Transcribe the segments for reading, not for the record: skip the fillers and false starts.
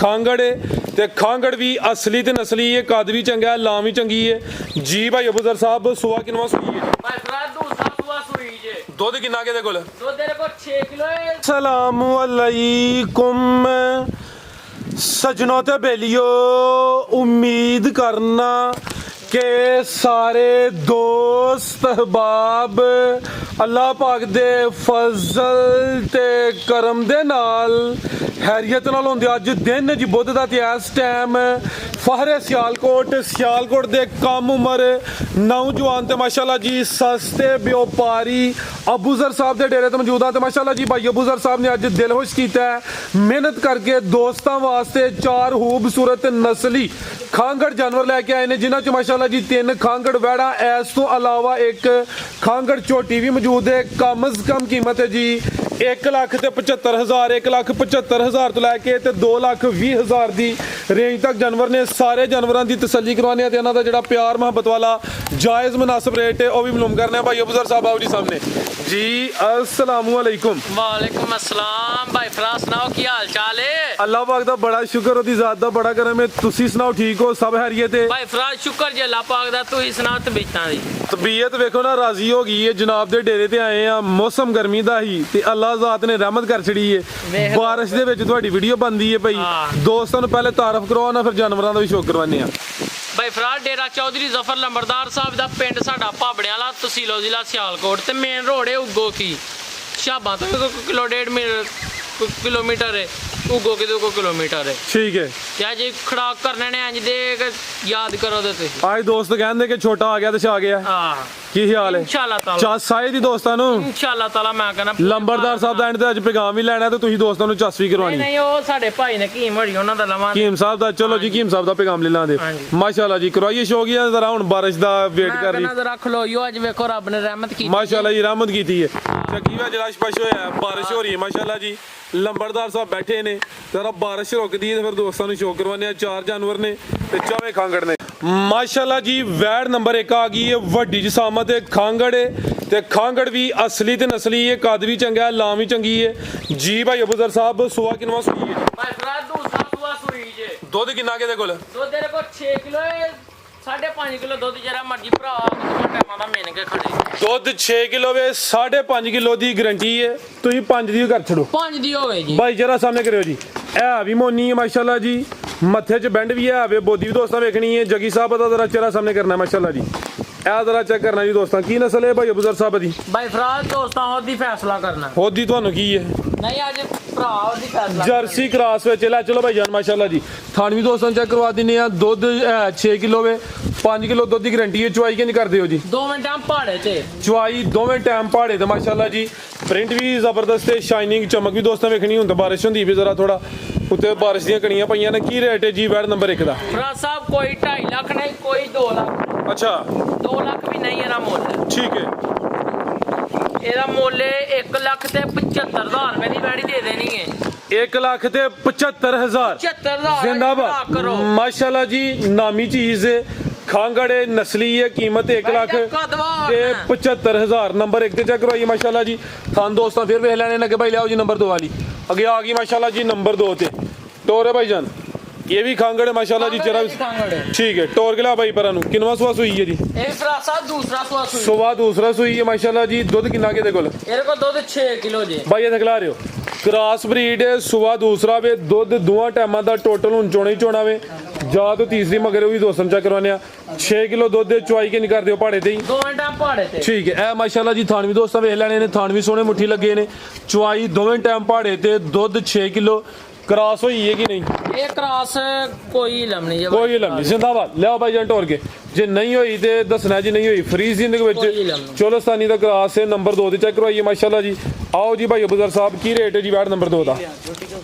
ਖਾਂਗੜ ਏ ਤੇ ਖਾਂਗੜ ਵੀ ਅਸਲੀ ਤੇ ਨਸਲੀ ਏ, ਕੱਦ ਵੀ ਚੰਗਾ, ਲਾਂ ਵੀ ਚੰਗੀ ਏ ਜੀ। ਭਾਈ ਅਬੂਜ਼ਰ ਸਾਹਿਬ ਸੁਆ ਕਿੰਨਾ ਸੂਈ ਏ? ਭਾਈ ਫਰਾਦ ਦੂਸਰਾ ਸੁਆ ਸੂਈ ਜੇ। ਦੁੱਧ ਕਿੰਨਾ ਕਿਹਦੇ ਕੋਲ? ਦੁੱਧ ਤੇਰੇ ਕੋਲ 6 ਕਿਲੋ ਹੈ। ਸਲਾਮੁ ਅਲੈकुम सजनों ते बेलियो, उम्मीद करना के सारे दोस्त अहबाब अल्लाह पाक दे फजल ते करम दे नाल हैरियत नाल होंदे। अज दिन जी बुध दा ते इस टाइम फहरे सियालकोट दे कम उम्र नौजवान ते माशाल्लाह जी सस्ते व्यापारी अबूजर साहब दे डेरे ते मौजूद हैं। माशाल्लाह जी भाई अबूजर साहब ने अज दिल खुश कीता है, मेहनत करके दोस्तां वास्ते 4 खूबसूरत नस्ली खांगड़ जानवर लैके आए ने, जिन्हां च माशाल्लाह जी 3 खांगड़ वैड़ा, इस तो अलावा एक खांगड़ झोटी भी मौजूद है। कम अज कम कीमत है जी 1,75,000, 1,75,000 तो लैके 2,20,000 की रेंज तक जानवर ने। सारे जानवरों की तसल्ली करवाने ते इन्हां दा जिहड़ा प्यार मुहब्बत वाला जायज़ मुनासिब रेट है वह भी मालूम करने। भाई अबूजर साहब आओ जी सामने जी। अस्सलामु अलैकुम। वालेकुम अस्सलाम। भाई फराज सुनाओ की हाल चाल है? अल्लाह पाक दा बड़ा शुक्र, ओदी ज़ात दा बड़ा करम है। तुसी सुनाओ ठीक हो? सब हैरियत है? भाई फराज शुक्र जी अल्लाह पाक दा। तू ही सुना तबीयतां दी? तबीयत वेखो ना राजी हो गई है, जनाब दे डेरे ते आए हैं, मौसम गर्मी दा ही ते अल्लाह ज़ात ने रहमत कर छड़ी है। बारिश दे विच तुहाडी वीडियो बनदी है भाई। दोस्तां नूं पहले तारफ करवाना, फिर जानवरां दा भी शौक करवाने आ। भाई फराज डेरा चौधरी जफर लंबरदार साहब दा पिंड साडा भाबड़े वाला, तहसील जिला सियालकोट ते मेन रोड है उगो की शाबा तो किलो 1.5 किलोमीटर है, उगो के 2 किलोमीटर है। ठीक है क्या जी खड़ाक करने ने इंज दे याद करो दे तुसी। आज दोस्त कहंदे कि छोटा आ गया ते छा गया। हां की हाल है? इंशाअल्लाह ताला चस आए दी दोस्तां नूं इंशाअल्लाह ताला। मैं कहना लंबरदार साहब दा एंड ते अज पैगाम भी लेना ते तुसीं दोस्तां नूं चस भी करवानी। नहीं ओ साडे भाई ने कीम हड़ी उन्हां दा लवां कीम साहब दा। चलो जी कीम साहब दा पैगाम ले लांदे। माशाल्लाह जी करवाइए शौकिया जरा हुण बारिश दा वेट कर रही। मैं जरा खलोइयो अज वेखो रब ने रहमत की माशाल्लाह जी रहमत कीती है। शकीवा जलाश पश होया है, बारिश हो रही है माशाल्लाह जी। लंबरदार साहब बैठे ने, जरा बारिश रुकदी है फिर दोस्तां नूं शौक करवाने। 4 जानवर ने ते 4वें खांगड़ ने माशाल्लाह जी। वैड़ नंबर 1 आ गई है, वड्डी जसामत है, खांगड़ है ते खांगड़ भी असली ते नस्ली है, कद भी चंगा है, लां भी चंगी है जी। भाई अबूजर साहब सुआ किनवा सुई है? भाई फराज दूसरा सुआ सुई जे। दुध किन्ना किहदे कोल? दुध तेरे कोल 6 किलो है, 5.5 किलो दुध जरा मर्जी भरा टाइमां दा मेन के खड़े। दुध 6 किलो वे, 5.5 किलो की गारंटी है। तुसीं 5 दी कर छड़ो। 5 दी होवे जी। भाई जरा सामने करियो जी। है भी मोनी है माशाल्लाह जी, मत्थे च बेंड भी है, बोदी भी दोस्तां वेखनी है। जगी साहब दा जरा चेहरा सामने करना है माशाल्लाह जी। ए जरा चेक करना जी दोस्तां, की नस्ल है भाई अबूजर साहब दी? भाई फराज दोस्तां होदी फैसला करना। होदी तुहानू की है? नहीं अज भरा होदी फैसला। जर्सी क्रॉस विच लै चलो भाई जान माशाल्लाह जी। थान भी दोस्तां चेक करवा दिन्ने आ। दुध है 6 किलो वे, 5 किलो दुध की गारंटी है। चुवाई किंज करदे हो जी? 2 मिनट हम पहाड़े ते चुवाई 2वें टाइम पहाड़े ते माशाल्लाह जी। प्रिंट भी जबरदस्त है, शाइनिंग चमक भी दोस्तां वेखनी। हुण बारिश होंदी भी जरा थोड़ा उत्ते बारिश दियां कणियां पईयां ने। की रेट है जी वैड़ नंबर 1 दा? फराज साहब कोई 2.5 लाख नहीं, कोई 2 लाख। अच्छा 2 लाख भी नहीं एदा मुੱਲ। ठीक है एदा मुੱਲ 1,75,000 रुपए दी वैड़ी दे देनी है। 1,75,000 75,000 जिंदाबाद माशाल्लाह जी। नामी चीज है, खांगड़ है, नस्ली है, कीमत 1,75,000 नंबर 1 ते चेक करवाइए माशाल्लाह जी। थान दोस्तां फिर वेख लेने लगे भाई लियाओ जी नंबर 2 वाली अगे आ गई माशाल्लाह जी। नंबर 2 ते टोर है भाईजान, ये भी खांगड़ है माशाल्लाह जी। चेहरा ठीक है। टोर के ला भाई परानू किनवा सुआ सुई है जी? ए फराज साहब दूसरा सुआ सुई। सुआ दूसरा सुई है माशाल्लाह जी। दुध किन्ना किहदे कोल? मेरे को दुध 6 किलो जे। भाई इत्थे खिला रहे हो क्रॉस ब्रीड है, सुआ दूसरा वे, दुध 2 टाइमां दा टोटल हुण चोना ही चोना वे। जा तो तीसरी मगर भी दोस्तों चेक करवाने 6 किलो दुध दे। चुवाई के नहीं कर दियो पहाड़े ते ही? 2 मिनट हम पहाड़े ते। ठीक है। ए माशाल्लाह जी थान भी दोस्तों वेख लेने ने, थान भी सोने मुट्ठी लगे ने। चुवाई 2वें टाइम पहाड़े ते, दुध 6 किलो। क्रॉस हुई है कि नहीं? ये क्रॉस कोई इलम नहीं है, कोई इलम नहीं। जिंदाबाद लियाओ भाई जान टोर के। जे नहीं हुई तो दसना जी, नहीं हुई फ्री जिंदगी विच चोलस्तानी दा क्रॉस है। नंबर 2 ते चेक करवाइए माशाल्लाह जी। आओ जी भाई अबूजर साहब की रेट है जी वैड़ नंबर 2 दा?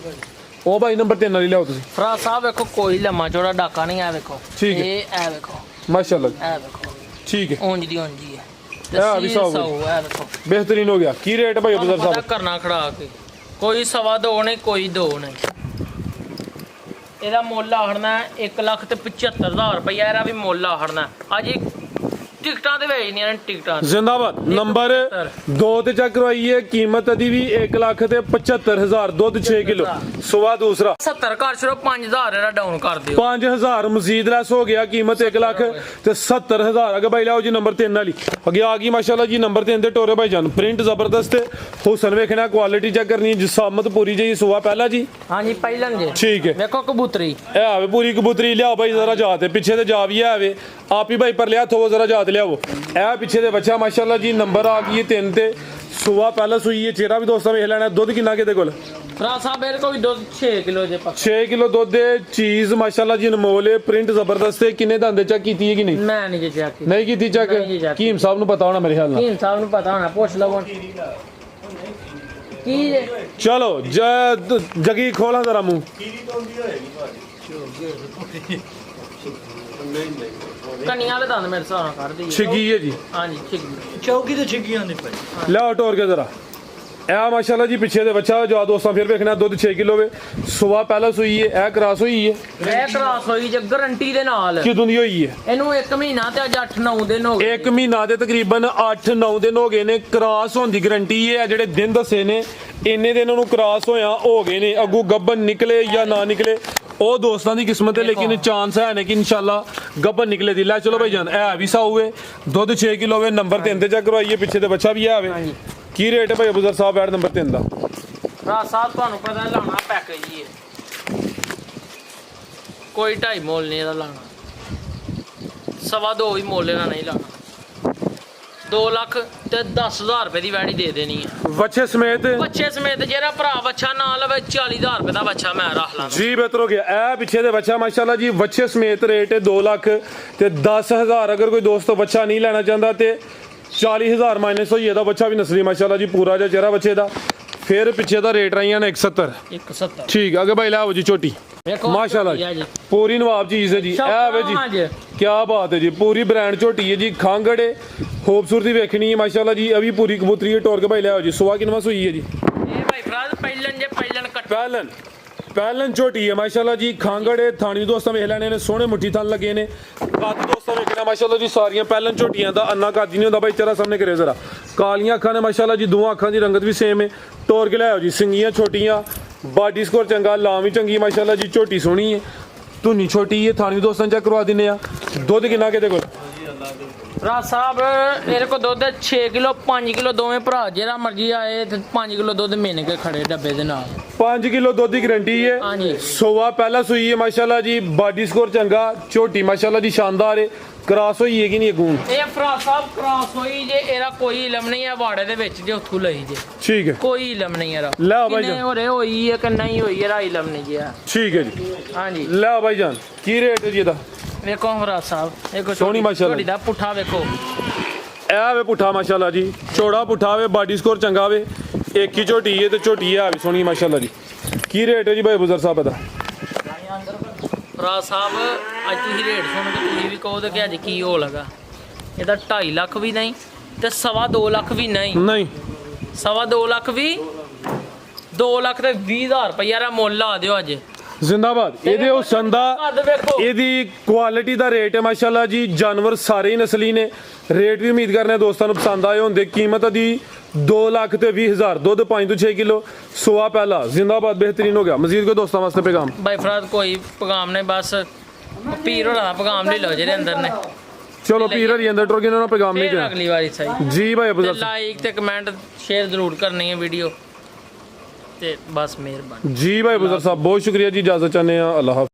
ओ भाई नंबर 3 वाली लियाओ तुसीं। फराज साहब देखो कोई लम्मा चौड़ा डाका नहीं है। देखो ठीक है। ए देखो माशाल्लाह ए देखो ठीक है। ऊंज दी है। अभी सौ ए देखो बेहतरीन हो गया। की रेट है भाई अबूजर साहब? करना खड़ा के कोई 2.25 नहीं, कोई 2 नहीं। ਇਹਦਾ ਮੁੱਲ ਆਖਣਾ 1,75,000 ਰੁਪਇਆ। ਇਹਦਾ ਵੀ ਮੁੱਲ ਆਖਣਾ ਅਜੇ ਟਿਕਟਾਂ ਤੇ ਵੇਚਣੀਆਂ ਨੇ ਟਿਕਟਾਂ ਤੇ। ਜ਼ਿੰਦਾਬਾਦ। ਨੰਬਰ 2 ਤੇ ਚੈੱਕ ਕਰਵਾਈਏ, ਕੀਮਤ ਦੀ ਵੀ 1,75,000, ਦੁੱਧ 6 ਕਿਲੋ। ਸਵਾ ਦੂਸਰਾ 70 ਘਰ ਛੜੋ 5000 ਇਹਦਾ ਡਾਊਨ ਕਰ ਦਿਓ। 5000 ਮਜ਼ੀਦ ਲੈਸ ਹੋ ਗਿਆ, ਕੀਮਤ 1,70,000। ਅਗੇ ਭਾਈ ਲਿਆਓ ਜੀ ਨੰਬਰ 3 ਵਾਲੀ। ਅੱਗੇ ਆ ਗਈ ਮਾਸ਼ਾਅੱਲਾ ਜੀ ਨੰਬਰ 3 ਤੇ ਟੋਰੇ ਭਾਈ ਜਾਨ। ਪ੍ਰਿੰਟ ਜ਼ਬਰਦਸਤ ਹੈ, ਹੁਸਨ ਵੇਖਣਾ, ਕੁਆਲਿਟੀ ਚੈੱਕ ਕਰਨੀ, ਜਿਸਾਮਤ ਪੂਰੀ ਜੀ। ਸੁਆ ਪਹਿਲਾ ਜੀ ਹਾਂਜੀ ਪਹਿਲਾਂ ਜੀ ਠੀਕ ਹੈ। ਵੇਖੋ ਕਬੂਤਰੀ ਇਹ ਆਵੇ ਪੂਰੀ ਕਬੂਤਰੀ। ਲਿਆਓ ਭਾਈ ਜ਼ਰਾ ਜਾ ਤੇ ਪਿੱਛੇ ਤੇ ਜਾ ਵੀ ਆਵੇ ਆਪ ਹੀ ਭਾਈ ਪਰ ਲਿਆ ਥੋ ਜ਼ਰਾ ਜਾ ਤੇ ਲਿਆਓ। ਇਹ ਪਿੱਛੇ ਦੇ ਬੱਚਾ ਮਾਸ਼ਾਅੱਲਾ ਜੀ ਨੰਬਰ ਆ ਗਈ 3 ਤੇ। ਸੁਆ ਪਹਿਲਾ ਸੂਈ ਹੈ, ਚਿਹਰਾ ਵੀ ਦੋਸਤਾਂ ਵੇਖ ਲੈਣਾ। ਦੁੱਧ ਕਿੰਨਾ ਕਿਤੇ ਕੋਲ? ਭਰਾ ਸਾਹਿਬ ਇਹਦੇ ਕੋਲ ਵੀ ਦੁੱਧ 6 ਕਿਲੋ ਜੇ ਪੱਕਾ। 6 ਕਿਲੋ ਦੁੱਧ ਦੇ ਚੀਜ਼ ਮਾਸ਼ਾਅੱਲਾ ਜੀ ਅਨਮੋਲ ਹੈ, ਪ੍ਰਿੰਟ ਜ਼ਬਰਦਸਤ ਹੈ। ਕਿੰਨੇ ਦੰਦ ਚੈੱਕ ਕੀਤੀ ਹੈ ਕਿ ਨਹੀਂ? ਮੈਂ ਨਹੀਂ ਜੇ ਚੈੱਕ ਕੀਤੀ। ਨਹੀਂ ਕੀਤੀ ਚੈੱਕ? ਨਹੀਂ ਜੀ check ਕੀਮ ਸਾਹਿਬ ਨੂੰ ਪਤਾ ਹੋਣਾ ਮੇਰੇ ਖਿਆਲ ਨਾਲ। ਕੀਮ ਸਾਹਿਬ ਨੂੰ ਪਤਾ ਹੋਣਾ, ਪੁੱਛ ਲਵੋ ਕੀ ਜੇ। ਚਲੋ ਜਗੀ ਖੋਲਾਂ ਜ਼ਰਾ ਮੂੰਹ। ਕੰਨੀਆਂ ਵਾਲੇ ਦੰਦ ਮੇਰੇ ਹਿਸਾਬ ਨਾਲ ਕੱਢਦੀ ਹੈ। ਛਿੱਗੀ ਹੈ ਜੀ। ਹਾਂਜੀ ਛਿੱਗੀ। ਚੌਕੀ ਤੇ ਛਿੱਗੀਆਂ ਨੇ ਭਾਈ। ਲਿਆਓ ਟੋਰ ਕੇ ਜ਼ਰਾ। ਇਹ ਮਾਸ਼ਾਅੱਲਾ ਜੀ ਪਿੱਛੇ ਦੇ ਬੱਚਾ ਜੋ ਦੋਸਤਾਂ ਫਿਰ ਵੇਖਣਾ। ਦੁੱਧ 6 ਕਿਲੋ ਵੇ। ਸੁਆ ਪਹਿਲਾ ਸੂਈ ਹੈ, ਇਹ ਕਰਾਸ ਹੋਈ ਹੈ। ਇਹ ਕਰਾਸ ਹੋਈ ਜੇ ਗਾਰੰਟੀ ਦੇ ਨਾਲ। ਕਿਦੋਂ ਦੀ ਹੋਈ ਹੈ? ਇਹਨੂੰ 1 ਮਹੀਨਾ ਤੇ ਅੱਜ 8-9 ਦਿਨ ਹੋ ਗਏ। 1 ਮਹੀਨਾ ਦੇ ਤਕਰੀਬਨ 8-9 ਦਿਨ ਹੋ ਗਏ ਨੇ। ਕਰਾਸ ਹੋਣ ਦੀ ਗਾਰੰਟੀ ਹੈ। ਜਿਹੜੇ ਦਿਨ ਦੱਸੇ ਨੇ ਇੰਨੇ ਦਿਨ ਉਹਨੂੰ ਕਰਾਸ ਹੋਇਆ ਹੋ ਗਏ ਨੇ। ਅੱਗੂ ਗੱਬਨ ਨਿਕਲੇ ਜਾਂ ਨਾ ਨਿਕਲੇ ਉਹ ਦੋਸਤਾਂ ਦੀ ਕਿਸਮਤ ਹੈ, ਲੇਕਿਨ ਚਾਂਸ ਹੈ ਨੇ ਕਿ ਇਨਸ਼ਾਅੱਲਾ ਗੱਬਨ ਨਿਕਲੇ ਦੀ। ਲੈ ਚਲੋ ਭਾਈ ਜਾਨ। ਇਹ ਵੀ ਸਾਊ ਹੈ, ਦੁੱਧ 6 ਕਿਲੋ ਵੇ। ਨੰਬਰ 3 ਤੇ ਚੈੱਕ ਕਰਵਾਈਏ, ਪਿੱਛੇ ਦੇ ਬੱਚਾ ਵੀ ਆਵੇ। ਕੀ ਰੇਟ ਹੈ ਭਾਈ ਅਬੂਜ਼ਰ ਸਾਹਿਬ ਐਡ ਨੰਬਰ 3 ਦਾ? ਭਰਾ ਸਾਹਿਬ ਤੁਹਾਨੂੰ ਪਤਾ ਲਾਉਣਾ ਪੈਕੇਜ ਹੀ ਹੈ, ਕੋਈ 2.5 ਮੁੱਲ ਨਹੀਂ ਇਹਦਾ ਲਾਣਾ। 2.25 ਵੀ ਮੁੱਲ ਇਹਦਾ ਨਹੀਂ ਲਾਣਾ। 2 ਲੱਖ ਤੇ 10,000 ਰੁਪਏ ਦੀ ਵੈੜੀ ਦੇ ਦੇਣੀ ਹੈ ਬੱਚੇ ਸਮੇਤ। ਬੱਚੇ ਸਮੇਤ ਜਿਹੜਾ ਭਰਾ ਬੱਚਾ ਨਾ ਲਵੇ 40,000 ਰੁਪਏ ਦਾ ਬੱਚਾ ਮੈਂ ਰੱਖ ਲਾਂਗਾ ਜੀ। ਬਿਹਤਰ ਹੋ ਗਿਆ। ਇਹ ਪਿੱਛੇ ਦੇ ਬੱਚਾ ਮਾਸ਼ਾਅੱਲਾ ਜੀ ਬੱਚੇ ਸਮੇਤ ਰੇਟ ਹੈ 2 ਲੱਖ ਤੇ 10,000। ਅਗਰ ਕੋਈ ਦੋਸਤ ਬੱਚਾ ਨਹੀਂ ਲੈਣਾ ਚਾਹੁੰਦਾ ਤੇ 40,000 ਮਾਈਨਸ ਹੋਈ। ਇਹਦਾ ਬੱਚਾ ਵੀ ਨਸਲੀ ਮਾਸ਼ਾਅੱਲਾ ਜੀ ਪੂਰਾ ਜਿਹਾ ਚਿਹਰਾ ਬੱਚੇ ਦਾ। ਫਿਰ ਪਿੱਛੇ ਦਾ ਰੇਟ ਰਹੀਆਂ ਨੇ 170। 170 ਠੀਕ। ਅੱਗੇ ਭਾਈ ਲਾਓ ਜੀ ਝੋਟੀ ਮਾਸ਼ਾਅੱਲਾ ਜੀ ਪੂਰੀ ਨਵਾਬ ਚੀਜ਼ ਹੈ ਜੀ। ਇਹ ਵੇ ਜੀ ਕੀ ਬਾਤ ਹੈ ਜੀ, ਪੂਰੀ ਬ੍ਰਾਂਡ ਝੋਟੀ ਹੈ ਜੀ। ਖਾਂਗੜੇ ਖੂਬਸੂਰਤੀ ਵੇਖਣੀ ਹੈ ਮਾਸ਼ਾਅੱਲਾ ਜੀ। ਅਭੀ ਪੂਰੀ ਕਬੂਤਰੀ ਹੈ। ਟੋਰ ਕੇ ਭਾਈ ਲਿਆਓ ਜੀ। ਸੁਆ ਕਿਨਵਾ ਸੂਈ ਹੈ ਜੀ? ਇਹ ਭਾਈ ਫਰਾਜ਼ ਪਹਿਲਨ ਜੇ ਪਹਿਲਨ ਕੱਟ ਪਹਿਲਨ ਝੋਟੀ ਹੈ ਮਾਸ਼ਾਅੱਲਾ ਜੀ। ਖਾਂਗੜੇ ਥਾਣੀ ਦੋਸਤਾਂ ਵੇਖ ਲੈਣੇ ਨੇ, ਸੋਹਣੇ ਮੁੱਠੀ ਥਣ ਲੱਗੇ ਨੇ। ਕੱਦ ਦੋਸਤਾਂ ਵੇਖਣਾ ਮਾਸ਼ਾਅੱਲਾ ਜੀ ਸਾਰੀਆਂ ਪਹਿਲਨ ਝੋਟੀਆਂ ਦਾ ਅੰਨਾ ਕੱਦ ਨਹੀਂ ਹੁੰਦਾ ਭਾਈ। ਚਿਹਰਾ ਸਾਹਮਣੇ ਕਰੇ ਜ਼ਰਾ। ਕਾਲੀਆਂ ਅੱਖਾਂ ਨੇ ਮਾਸ਼ਾਅੱਲਾ ਜੀ, ਦੋਵਾਂ ਅੱਖਾਂ ਦੀ ਰੰਗਤ ਵੀ ਸੇਮ ਹੈ। ਟੋਰ ਕੇ ਲਿਆਓ ਜੀ। ਸਿੰਗੀਆਂ ਛੋਟੀਆਂ, ਬਾਡੀ ਸਕੋਰ ਚੰਗਾ, ਲਾਮ ਵੀ ਚੰਗੀ ਮਾਸ਼ਾਅੱਲਾ ਜੀ। ਝੋਟੀ ਸੋਹਣੀ ਹੈ, ਧੁੰਨੀ ਛੋਟੀ ਹੈ। ਥਾਣੀ ਦੋਸਤਾਂ ਚੈੱਕ ਕਰਵਾ ਦਿੰਨੇ ਆ। ਦੁੱਧ ਕਿੰਨਾ ਕਿਤੇ ਕੋਲ? ਭਰਾ ਸਾਹਿਬ ਇਹਦੇ ਕੋਲ ਦੁੱਧ 6 ਕਿਲੋ 5 ਕਿਲੋ ਦੋਵੇਂ ਭਰਾ ਜਿਹੜਾ ਮਰਜੀ ਆਏ ਤੇ 5 ਕਿਲੋ ਦੁੱਧ ਮਿਣ ਕੇ ਖੜੇ ਡੱਬੇ ਦੇ ਨਾਲ। 5 ਕਿਲੋ ਦੁੱਧ ਦੀ ਗਾਰੰਟੀ ਹੈ। ਹਾਂਜੀ। ਸੋਵਾ ਪਹਿਲਾ ਸੂਈ ਹੈ ਮਾਸ਼ਾਅੱਲਾ ਜੀ। ਬਾਡੀ ਸਕੋਰ ਚੰਗਾ, ਝੋਟੀ ਮਾਸ਼ਾਅੱਲਾ ਜੀ ਸ਼ਾਨਦਾਰ ਹੈ। ਕਰਾਸ ਹੋਈ ਹੈ ਕਿ ਨਹੀਂ ਅਗੂਨ? ਇਹ ਭਰਾ ਸਾਹਿਬ ਕ੍ਰਾਸ ਹੋਈ ਜੇ, ਇਹਦਾ ਕੋਈ ਇਲਮ ਨਹੀਂ ਹੈ ਵਾੜੇ ਦੇ ਵਿੱਚ ਜੇ ਉੱਥੋਂ ਲਈ ਜੇ। ਠੀਕ ਹੈ। ਕੋਈ ਇਲਮ ਨਹੀਂ ਇਹਦਾ। ਲੈ ਭਾਈ ਜਾਨ। ਹੋਰੇ ਹੋਈ ਹੈ ਕਿ ਨਹੀਂ ਹੋਈ ਇਹਦਾ ਇਲਮ ਨਹੀਂ ਜੀ। ਠੀਕ ਹੈ ਜੀ। ਹਾਂਜੀ। ਲੈ ਭਾਈ ਜਾਨ ਕੀ ਰੇਟ ਹੈ ਜੀ ਇਹਦਾ? ਵੇਖੋ ਭਰਾ ਸਾਹਿਬ ਦੇਖੋ ਸੋਹਣੀ ਮਾਸ਼ਾਅੱਲਾ। ਝੋਟੀ ਦਾ ਪੁੱਠਾ ਵੇਖੋ। ਇਹ ਵੇ ਪੁੱਠਾ ਮਾਸ਼ਾਅੱਲਾ ਜੀ, ਚੌੜਾ ਪੁੱਠਾ ਵੇ, ਬਾਡੀ ਸਕੋਰ ਚੰਗਾ ਵੇ। ਇੱਕ ਹੀ ਝੋਟੀ ਹੈ ਤੇ ਝੋਟੀ ਹੈ ਵੀ ਸੋਹਣੀ ਮਾਸ਼ਾਅੱਲਾ ਜੀ। ਕੀ ਰੇਟ ਹੈ ਜੀ ਭਾਈ ਅਬੂਜ਼ਰ ਸਾਹਿਬ ਦਾ? ਭਰਾ ਸਾਹਿਬ ਅੱਜ ਤੁਸੀਂ ਰੇਟ ਸੁਣ ਕੇ ਤੁਸੀਂ ਵੀ ਕਹੋਗੇ ਕਿ ਅੱਜ ਕੀ ਹੋ ਲਗਾ। ਇਹਦਾ 2.5 ਲੱਖ ਵੀ ਨਹੀਂ ਤੇ 2.25 ਲੱਖ ਵੀ ਨਹੀਂ। ਨਹੀਂ 2.25 ਲੱਖ ਵੀ 2 ਲੱਖ ਤੇ 20,000 ਰੁਪਈਆ ਦਾ ਮੁੱਲ ਲਾ ਦਿਓ ਅੱਜ। ਜ਼ਿੰਦਾਬਾਦ। ਇਹਦੇ ਹੁਸਨ ਦਾ, ਕੱਦ ਵੇਖੋ। ਇਹਦੀ ਕੁਆਲਿਟੀ ਦਾ ਰੇਟ ਹੈ ਮਾਸ਼ਾਅੱਲਾ ਜੀ। ਜਾਨਵਰ ਸਾਰੇ ਹੀ ਨਸਲੀ ਨੇ। ਰੇਟ ਵੀ ਉਮੀਦ ਕਰਨੇ ਦੋਸਤਾਂ ਨੂੰ ਪਸੰਦ ਆਏ ਹੁੰਦੇ। ਕੀਮਤ ਦੀ 2 ਲੱਖ ਤੇ 20,000। ਦੁੱਧ 5 ਤੋਂ 6 ਕਿਲੋ। ਸੁਆ ਪਹਿਲਾ। ਜ਼ਿੰਦਾਬਾਦ। ਬਿਹਤਰੀਨ ਹੋ ਗਿਆ। ਮਜ਼ੀਦ ਕੋਈ ਦੋਸਤਾਂ ਵਾਸਤੇ ਪੈਗਾਮ? ਬਾਈ ਫਰਾਦ ਕੋਈ ਪੈਗਾਮ ਨਹੀਂ, ਬਸ ਪੀਰ ਹੋਣਾ ਦਾ ਪੈਗਾਮ ਲੈ ਲਓ ਜਿਹੜੇ ਅੰਦਰ ਨੇ। ਚਲੋ ਪੀਰ ਹਰੀ ਅੰਦਰ ਟੁਰ ਕੇ ਉਹਨਾਂ ਪੈਗਾਮ ਨਹੀਂ ਫਿਰ ਕਿਹਾ ਅਗਲੀ ਵਾਰੀ ਸਹੀ ਜੀ ਭਾਈ ਅਬੂਜ਼ਰ ਸਾਹਿਬ। ਲਾਈਕ ਤੇ ਕਮੈਂਟ ਸ਼ੇਅਰ ਜ਼ਰੂਰ ਕਰਨੀ ਹੈ ਵੀਡੀਓ ਤੇ ਬਸ ਮਿਹਰਬਾਨੀ ਜੀ ਭਾਈ ਅਬੂਜ਼ਰ ਸਾਹਿਬ ਬਹੁਤ ਸ਼ੁਕਰੀਆ ਜੀ। ਇਜਾਜ਼ਤ ਚਾਹੁੰਦੇ ਆ। ਅੱਲਾਹ ਹਾਫਿਜ਼।